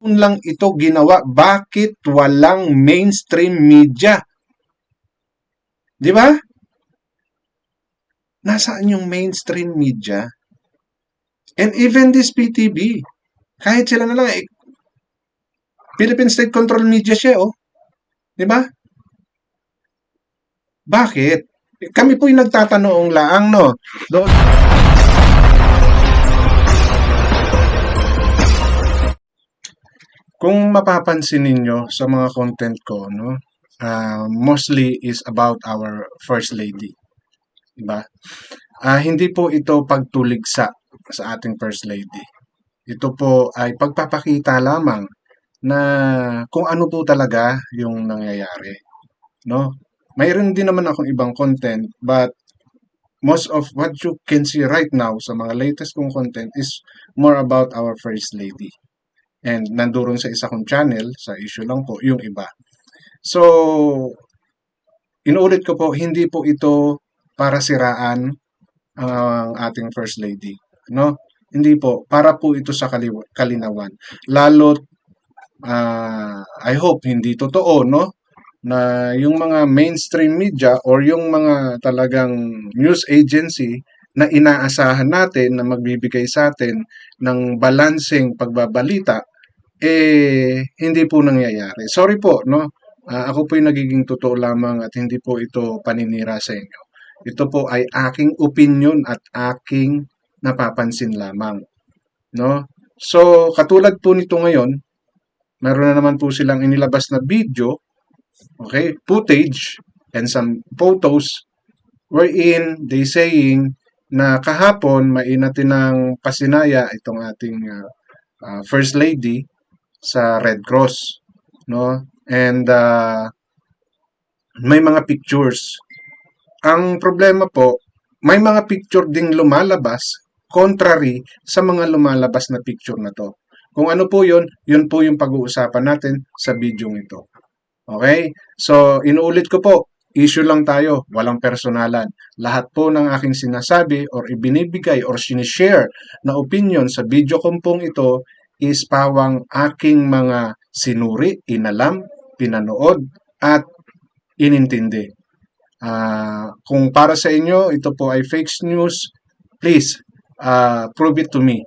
lang ito ginawa? Bakit walang mainstream media? Di ba? Nasaan yung mainstream media? And even this PTV, kahit sila na lang, Philippine State Control Media siya, oh. Di ba? Bakit? Kami po'y nagtatanong laang, no? Doon. Kung mapapansin ninyo sa mga content ko, no? Mostly is about our First Lady. Diba? Hindi po ito pagtuligsa sa ating First Lady. Ito po ay pagpapakita lamang na kung ano po talaga yung nangyayari. No? Mayroon din naman akong ibang content, but most of what you can see right now sa mga latest kong content is more about our First Lady. And nandoon sa isa kong channel, sa issue lang po, yung iba. So, inuulit ko po, hindi po ito para siraan ang ating First Lady. No? Hindi po. Para po ito sa kalinawan. Lalo't, I hope, hindi totoo, no? Na yung mga mainstream media or yung mga talagang news agency na inaasahan natin na magbibigay sa atin ng balanseng pagbabalita, hindi po nangyayari. Sorry po, no? Ako po'y nagiging totoo lamang at hindi po ito paninira sa inyo. Ito po ay aking opinion at aking napapansin lamang, no? So, katulad po nito ngayon, meron na naman po silang inilabas na video, okay, footage, and some photos wherein they saying na kahapon mainatin ng pasinaya itong ating First Lady sa Red Cross, no? And may mga pictures. Ang problema po, may mga picture ding lumalabas contrary sa mga lumalabas na picture na to. Kung ano po yun po yung pag-uusapan natin sa video ito. Okay? So, inuulit ko po, issue lang tayo, walang personalan. Lahat po ng aking sinasabi or ibinibigay or sinishare na opinion sa video kong pong ito is pawang aking mga sinuri, inalam, pinanood, at inintindi. Kung para sa inyo, ito po ay fake news, please prove it to me.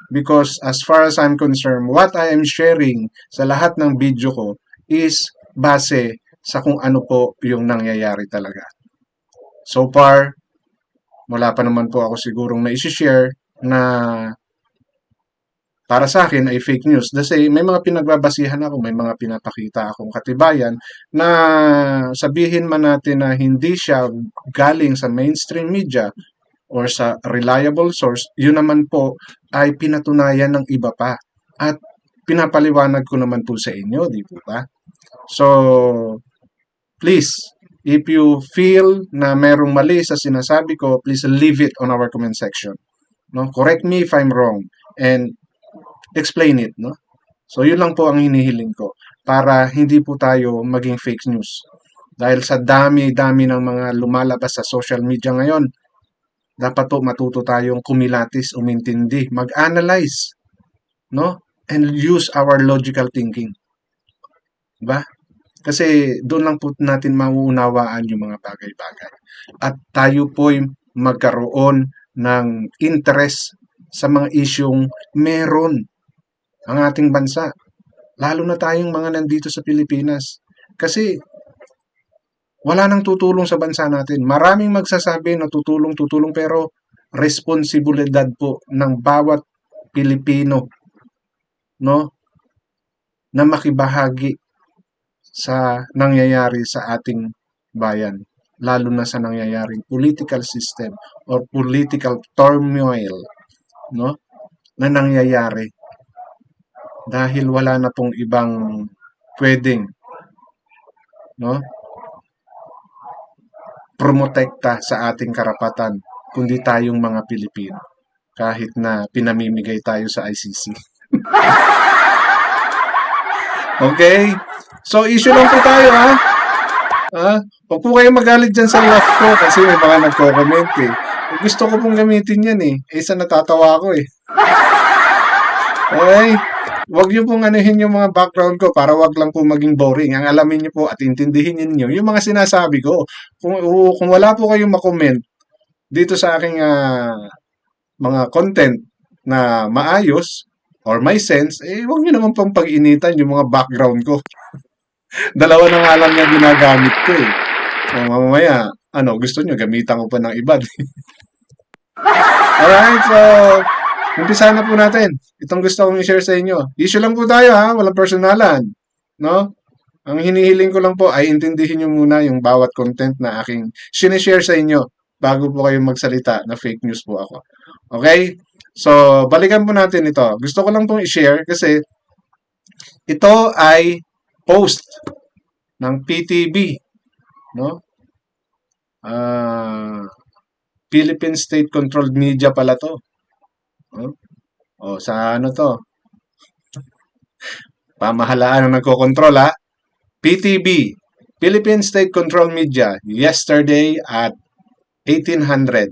Because as far as I'm concerned, what I am sharing sa lahat ng video ko is base sa kung ano po yung nangyayari talaga. So far, wala pa naman po ako sigurong na isi-share na para sa akin ay fake news. Kasi may mga pinagbabasihan ako, may mga pinapakita akong katibayan na sabihin man natin na hindi siya galing sa mainstream media or sa reliable source, yun naman po ay pinatunayan ng iba pa. At pinapaliwanag ko naman po sa inyo, di po ba? So, please, if you feel na merong mali sa sinasabi ko, please leave it on our comment section. No? Correct me if I'm wrong and explain it. No? So, yun lang po ang hinihiling ko para hindi po tayo maging fake news. Dahil sa dami-dami ng mga lumalabas sa social media ngayon, dapat po matuto tayong kumilatis, umintindi, mag-analyze, no? And use our logical thinking. Diba? Kasi doon lang po natin mauunawaan yung mga bagay-bagay. At tayo po'y magkaroon ng interest sa mga isyong meron ang ating bansa. Lalo na tayong mga nandito sa Pilipinas. Kasi wala nang tutulong sa bansa natin. Maraming magsasabi na tutulong, pero responsibilidad po ng bawat Pilipino, no, na makibahagi sa nangyayari sa ating bayan, lalo na sa nangyayaring political system or political turmoil, no, na nangyayari. Dahil wala na pong ibang pwedeng, no, promotekta sa ating karapatan kundi tayong mga Pilipino kahit na pinamimigay tayo sa ICC. Okay? So, issue lang po tayo, ha? Huwag po kayong magalit dyan sa live ko kasi may mga nagko-comment eh. Gusto ko pong gamitin yan eh. Isa natatawa ako eh. Okay? Wag niyo pong anuhin yung mga background ko para wag lang po maging boring. Ang alamin niyo po at intindihin niyo yung mga sinasabi ko. Kung wala po kayong makomment dito sa aking mga content na maayos or may sense, eh wag niyo naman pong pag-initan yung mga background ko. Dalawa na nga lang yung ginagamit ko eh. So mamaya, gusto niyo gamitan ko pa ng iba. Alright, so umpisa na po natin. Itong gusto kong i-share sa inyo. Issue lang po tayo ha, walang personalan. No? Ang hinihiling ko lang po ay intindihin nyo muna yung bawat content na aking sinishare sa inyo bago po kayo magsalita na fake news po ako. Okay? So, balikan po natin ito. Gusto ko lang pong i-share kasi ito ay post ng PTB. No? Philippine State Controlled Media pala to. No? O, sa ano to? Pamahalaan ang nagkokontrol ha. PTB, Philippine State Control Media, yesterday at 1800.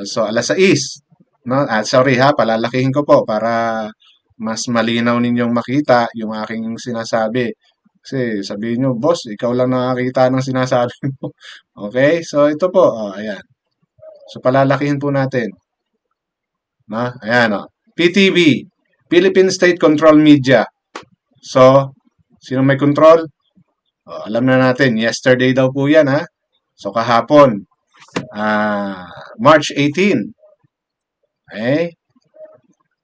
So, alas 6. No? Sorry ha, palalakihin ko po para mas malinaw ninyong makita yung aking sinasabi. Kasi sabihin nyo, boss, ikaw lang nakakita ng sinasabi mo. Okay? So, ito po. Ayan. So, palalakihin po natin. Ayan o. PTV, Philippine State Control Media. So, sino may control? Alam na natin, yesterday daw po yan ha. So, kahapon, March 18. Okay?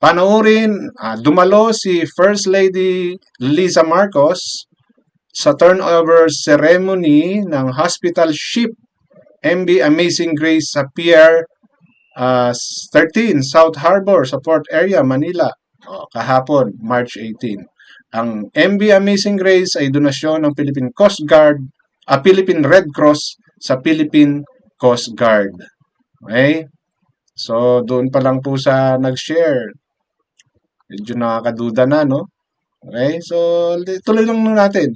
Panoorin, dumalo si First Lady Liza Marcos sa turnover ceremony ng hospital ship MV Amazing Grace sa Pier 13, South Harbor sa Port Area, Manila. Kahapon, March 18. Ang MV Amazing Grace ay donasyon ng Philippine Coast Guard, Philippine Red Cross sa Philippine Coast Guard. Okay? So, doon pa lang po sa nag-share. Medyo nakakaduda na, no? Okay? So, tuloy lang natin.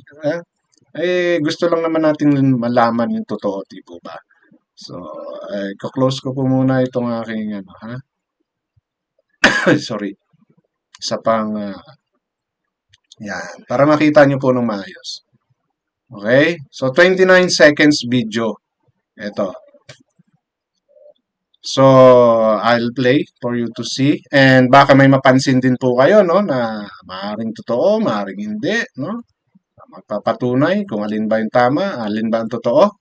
Gusto lang naman natin malaman yung totoo, di po ba? So, close ko po muna itong aking, sorry. Sa pang, yan. Para makita nyo po ng maayos. Okay? So, 29 seconds video. Ito. So, I'll play for you to see. And baka may mapansin din po kayo, no? Na maaaring totoo, maaaring hindi, no? Magpapatunay kung alin ba yung tama, alin ba ang totoo.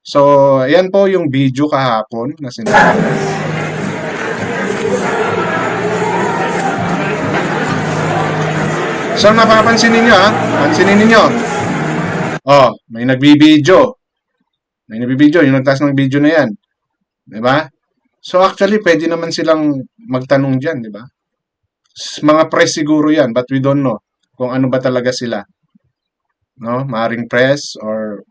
So, ayan po yung video kahapon na sinabi. So, napapansin ninyo ha? Pansinin ninyo. May nagbibideo. May nagbibideo. Yung nagtaas ng video na yan. Diba? So, actually, pwede naman silang magtanong dyan, diba? Mga press siguro yan, but we don't know kung ano ba talaga sila. No? Maaring press or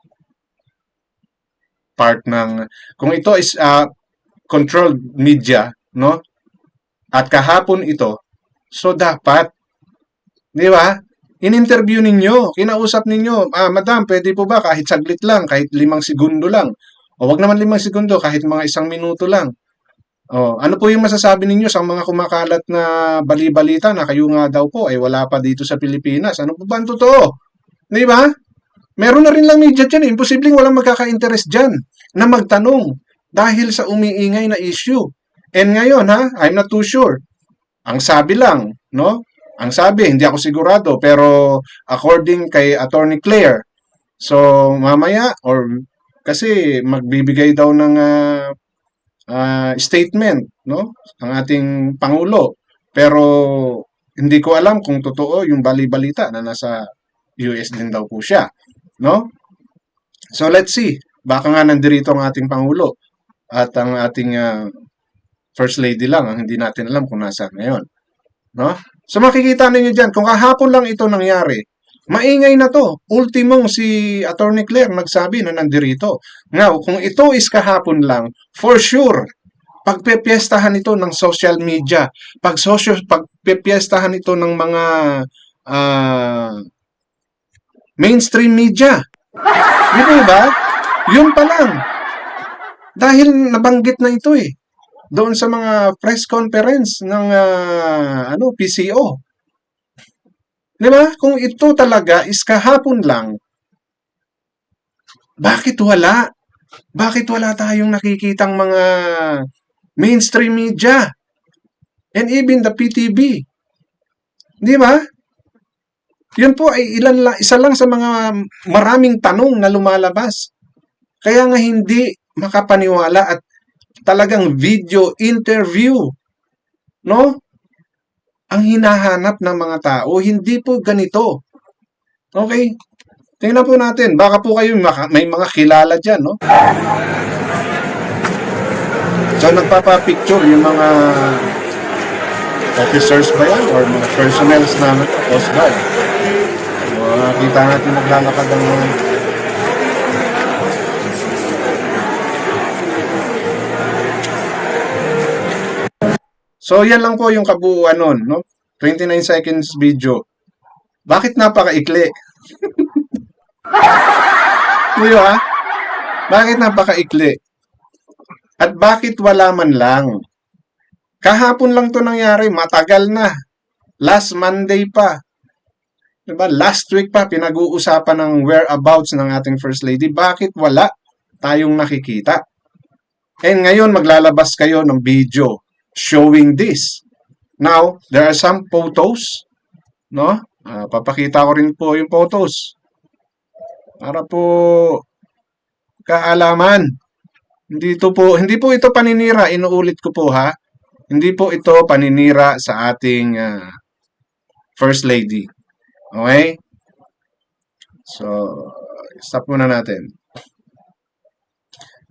part ng... Kung ito is controlled media, no? At kahapon ito, so dapat, di ba? In-interview ninyo, kinausap ninyo, madam, pwede po ba kahit saglit lang, kahit 5 segundo lang? O wag naman 5 segundo, kahit mga 1 minuto lang. Ano po yung masasabi ninyo sa mga kumakalat na bali-balita na kayo nga daw po ay wala pa dito sa Pilipinas? Ano po ba ang totoo? Di ba? Meron na rin lang media dyan. Imposibleng walang magkaka-interest dyan na magtanong dahil sa umiingay na issue. And ngayon, I'm not too sure. Ang sabi lang, no? Ang sabi, hindi ako sigurado, pero according kay Attorney Claire, so mamaya, or kasi magbibigay daw ng statement, no? Ang ating Pangulo. Pero hindi ko alam kung totoo yung bali-balita na nasa US din daw po siya, no? So let's see. Baka nga nandirito ang ating Pangulo at ang ating First Lady lang ang hindi natin alam kung nasaan ngayon, no? So makikita ninyo diyan kung kahapon lang ito nangyari. Maingay na to. Ultimong si Attorney Claire nagsabi na nandirito. Now, kung ito is kahapon lang, for sure, pagpepiestahan ito ng social media, pagpepiestahan ito ng mga mainstream media. Di ba? Yun pa lang. Dahil nabanggit na ito eh. Doon sa mga press conference ng PCO. Di ba? Kung ito talaga is kahapon lang, bakit wala? Bakit wala tayong nakikitang mga mainstream media and even the PTV? Di ba? Yun po ay isa lang sa mga maraming tanong na lumalabas. Kaya nga hindi makapaniwala at talagang video interview, no? Ang hinahanap ng mga tao, hindi po ganito. Okay? Tingnan po natin. Baka po kayo may mga kilala dyan, no? So, nagpapapicture yung mga officers ba yan? Or mga personnels na Coast Guard. So, nakita natin naglalakad ang So, yan lang po yung kabuuan nun, no? 29 seconds video. Bakit napakaikli? Kuya, ha? Bakit napakaikli? At bakit wala man lang? Kahapon lang to nangyari, matagal na. Last Monday pa. Diba? Last week pa, pinag-uusapan ng whereabouts ng ating First Lady. Bakit wala tayong nakikita? And ngayon, maglalabas kayo ng video showing this. Now, there are some photos, no? Papakita ko rin po yung photos. Para po kaalaman. Hindi po ito paninira, inuulit ko po ha. Hindi po ito paninira sa ating First Lady. Okay? So, stop muna natin.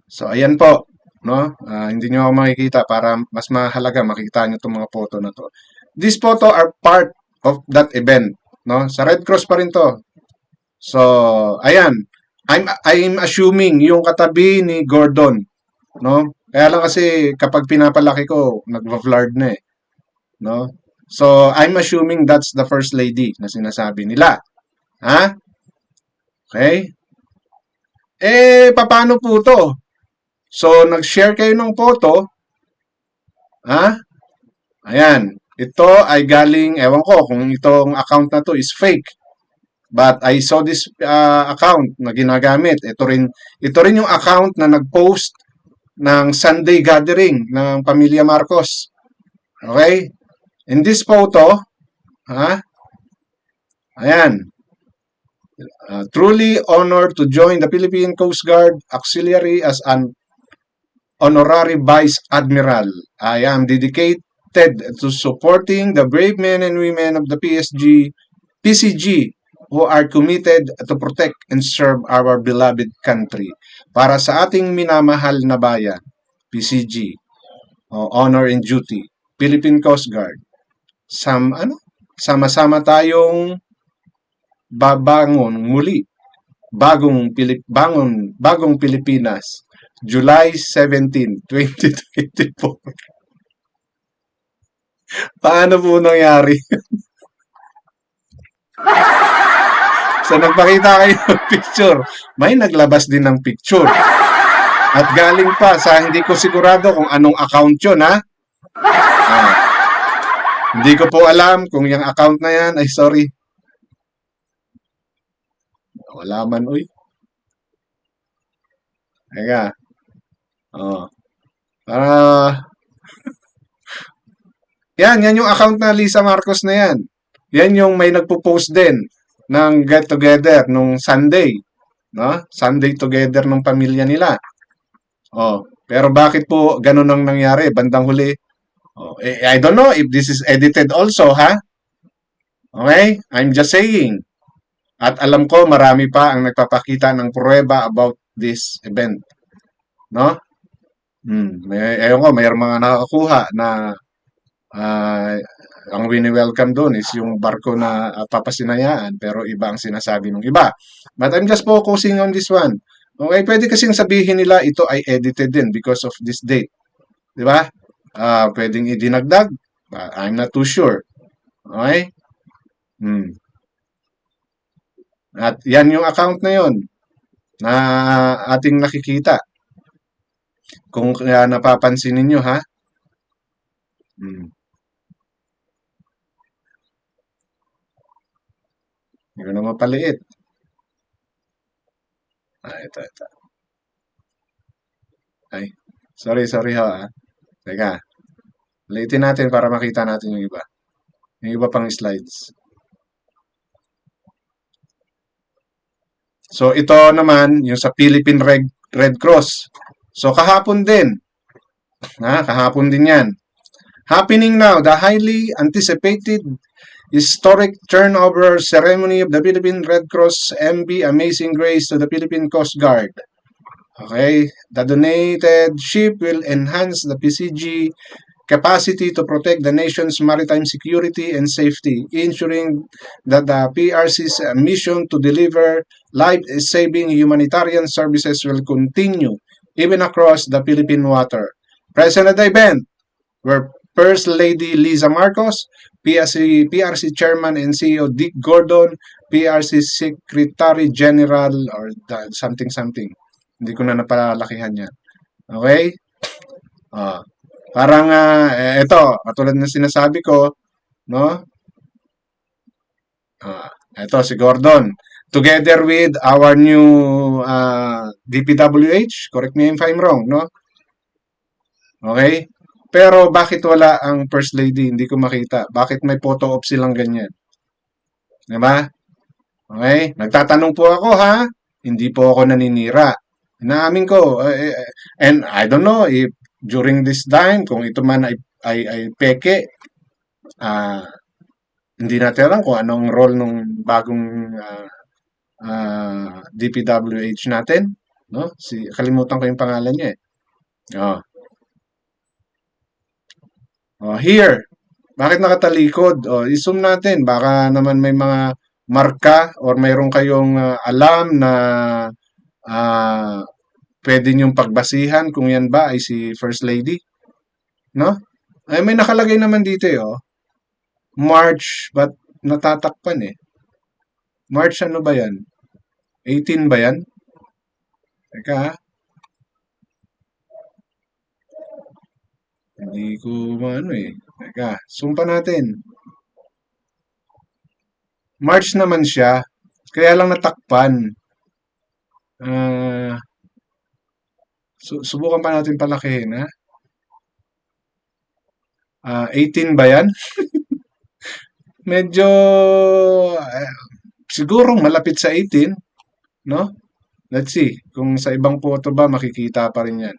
So, ayan po. No? Hindi nyo ako makikita para mas mahalaga makikita nyo itong mga photo na to. These photo are part of that event. No? Sa Red Cross pa rin to. So, ayan. I'm assuming yung katabi ni Gordon. No? Kaya lang kasi kapag pinapalaki ko, nagva-vlad na eh. No? So, I'm assuming that's the First Lady na sinasabi nila. Ha? Okay? Paano po to? So, nag-share kayo ng photo. Ha? Ayan. Ito ay galing, ewan ko kung itong account na to is fake. But I saw this account na ginagamit. Ito rin yung account na nag-post ng Sunday gathering ng Pamilya Marcos. Okay? In this photo, ha? Ayan. Truly honored to join the Philippine Coast Guard Auxiliary as an Honorary Vice Admiral. I am dedicated to supporting the brave men and women of the PCG who are committed to protect and serve our beloved country. Para sa ating minamahal na bayan, PCG, Honor and Duty, Philippine Coast Guard. Sama-sama tayong babangon muli. Bagong Pilipinas. July 17, 2024. Paano po nangyari? So, nagpakita kayo ng picture. May naglabas din ng picture. At galing pa sa hindi ko sigurado kung anong account yun, ha? Hindi ko po alam kung yung account na yan. Ay, sorry. Wala man, uy. Teka. Yan yung account na Lisa Marcos na yan. Yan yung may nagpo-post din ng get together nung Sunday, no? Sunday together ng pamilya nila. Pero bakit po ganun ang nangyari bandang huli? I don't know if this is edited also, ha? Okay? I'm just saying. At alam ko marami pa ang nagpapakita ng pruweba about this event. No? Ewan ko, mayroong mga nakakuha na ang wini-welcome doon is yung barko na papasinayaan pero iba ang sinasabi ng iba. But I'm just focusing on this one. Okay, pwede kasing sabihin nila ito ay edited din because of this date. Di ba? Pwedeng idinagdag. I'm not too sure. Okay? At yan yung account na yon na ating nakikita. Kung napapansin ninyo, ha? Hindi ko na mapaliit. Ito. Ay, sorry ho, ah. Teka, liitin natin para makita natin yung iba. Yung iba pang slides. So, ito naman, yung sa Philippine Red Cross. So, kahapon din. Kahapon din yan. Happening now, the highly anticipated historic turnover ceremony of the Philippine Red Cross MV Amazing Grace to the Philippine Coast Guard. Okay, the donated ship will enhance the PCG capacity to protect the nation's maritime security and safety, ensuring that the PRC's mission to deliver life-saving humanitarian services will continue even across the Philippine water. Present at the event were First Lady Liza Marcos, PRC Chairman and CEO Dick Gordon, PRC Secretary General or something. Hindi ko na napalakihan yan. Okay? Ah, parang ito, katulad ng sinasabi ko, no? Ito si Gordon. Together with our new DPWH, correct me if I'm wrong, no? Okay? Pero bakit wala ang First Lady? Hindi ko makita. Bakit may photo op silang ganyan? Diba? Okay? Nagtatanong po ako ha. Hindi po ako naninira. Inaamin ko. And I don't know if during this time, kung ito man ay peke, ah, hindi natin alam kung anong role ng bagong DPWH natin. No? Kalimutan ko yung pangalan niya eh. Oh. Here, bakit nakatalikod? I-zoom natin. Baka naman may mga marka or mayroon kayong alam na uh, pwede niyong pagbasihan kung yan ba ay si First Lady. No? Ay, may nakalagay naman dito eh. March, but natatakpan eh. March ano ba yan? 18 ba yan? Teka ha. Hindi ko maano eh. Teka, zoom pa natin. March naman siya. Kaya lang natakpan. Subukan pa natin palakihin, ha? 18 ba yan? Medyo, siguro malapit sa 18, no? Let's see, kung sa ibang photo ba makikita pa rin yan.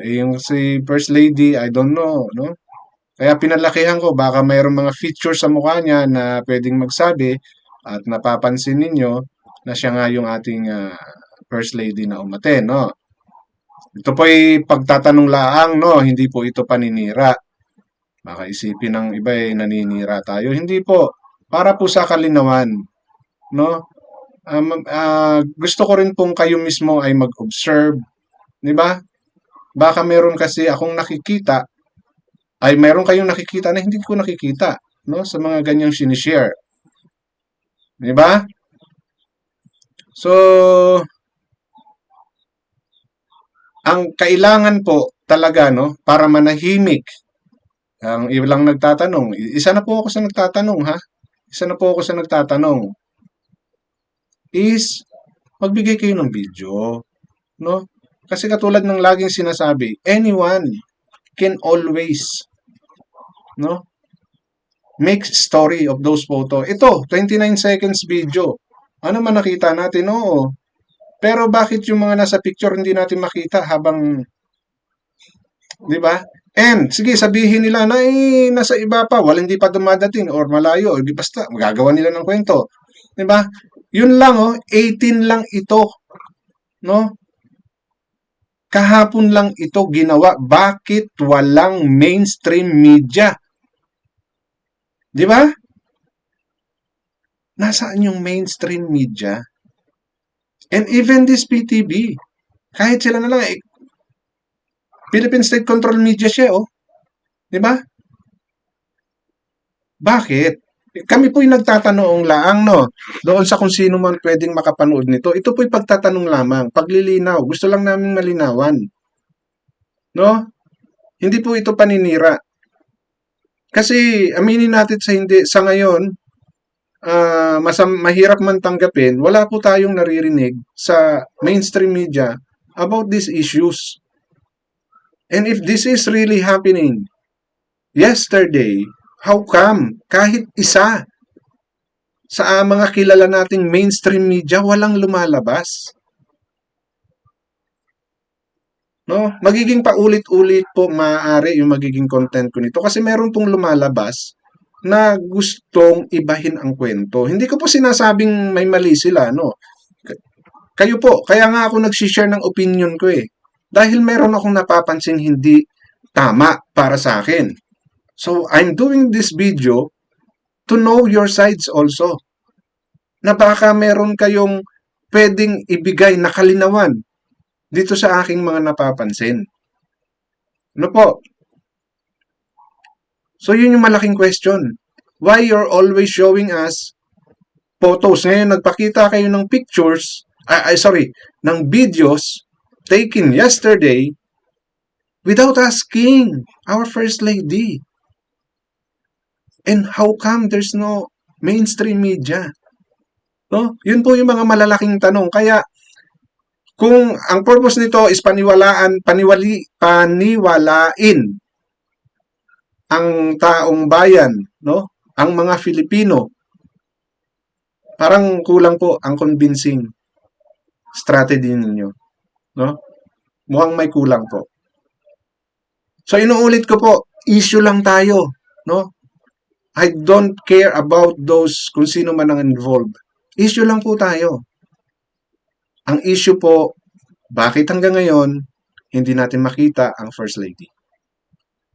Yung si First Lady, I don't know, no? Kaya pinalakihan ko, baka mayroong mga features sa mukha niya na pwedeng magsabi at napapansin ninyo na siya nga yung ating First Lady na umaten, no? Ito po ay pagtatanong laang, no? Hindi po ito paninira. Baka isipin ng iba ay naninira tayo. Hindi po. Para po sa kalinawan, no? Gusto ko rin pong kayo mismo ay mag-observe, di ba? Baka meron kasi akong nakikita, ay meron kayong nakikita na hindi ko nakikita, no? Sa mga ganyang sinishare. Di ba? So, ang kailangan po talaga, no? Para manahimik, ang ilang nagtatanong, isa na po ako sa nagtatanong, ha? Isa na po ako sa nagtatanong, is magbigay kayo ng video, no? Kasi katulad ng laging sinasabi, anyone can always, no? Make story of those photo. Ito, 29 seconds video. Ano man nakita natin? Oo. Pero bakit yung mga nasa picture hindi natin makita habang, di ba? And, sige, sabihin nila na nasa iba pa, wala hindi pa dumadating or malayo, di basta, magagawa nila ng kwento. Di ba? Yun lang, 18 lang ito. No? Kahapon lang ito ginawa. Bakit walang mainstream media? Di ba? Nasaan yung mainstream media? And even this PTV, kahit sila na lang, Philippine State Control Media siya, Di ba? Bakit? Kami po'y nagtatanong laang, no? Doon sa kung sino man pwedeng makapanood nito. Ito po'y pagtatanong lamang, paglilinaw. Gusto lang namin malinawan. No? Hindi po ito paninira. Kasi aminin natin sa hindi sa ngayon, mahirap man tanggapin, wala po tayong naririnig sa mainstream media about these issues. And if this is really happening yesterday, how come kahit isa sa mga kilala nating mainstream media walang lumalabas? No? Magiging paulit-ulit po maaari yung magiging content ko nito kasi meron pong lumalabas na gustong ibahin ang kwento. Hindi ko po sinasabing may mali sila, no? Kayo po, kaya nga ako nag-share ng opinion ko eh. Dahil meron akong napapansin hindi tama para sa akin. So, I'm doing this video to know your sides also. Na baka meron kayong pwedeng ibigay na kalinawan dito sa aking mga napapansin. Ano po? So, yun yung malaking question. Why you're always showing us photos? Ngayon, nagpakita kayo ng pictures, ng videos taken yesterday without asking our First Lady. And how come there's no mainstream media? No? Yun po yung mga malalaking tanong. Kaya, kung ang purpose nito is paniwalain ang taong bayan, no? Ang mga Filipino, parang kulang po ang convincing strategy ninyo, no? Mukhang may kulang po. So inuulit ko po, issue lang tayo, no? I don't care about those kung sino man ang involved. Issue lang po tayo. Ang issue po, bakit hanggang ngayon hindi natin makita ang First Lady?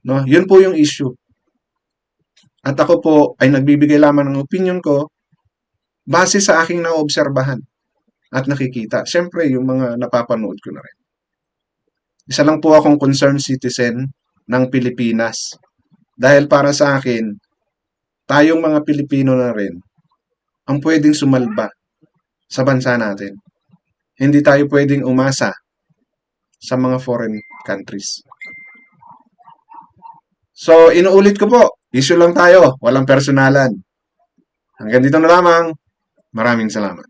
No? Yun po yung issue. At ako po ay nagbibigay lamang ng opinion ko base sa aking naobserbahan at nakikita. Siyempre, yung mga napapanood ko na rin. Isa lang po akong concerned citizen ng Pilipinas. Dahil para sa akin, tayong mga Pilipino na rin ang pwedeng sumalba sa bansa natin. Hindi tayo pwedeng umasa sa mga foreign countries. So, inuulit ko po, issue lang tayo, walang personalan. Hanggang dito na lamang, maraming salamat.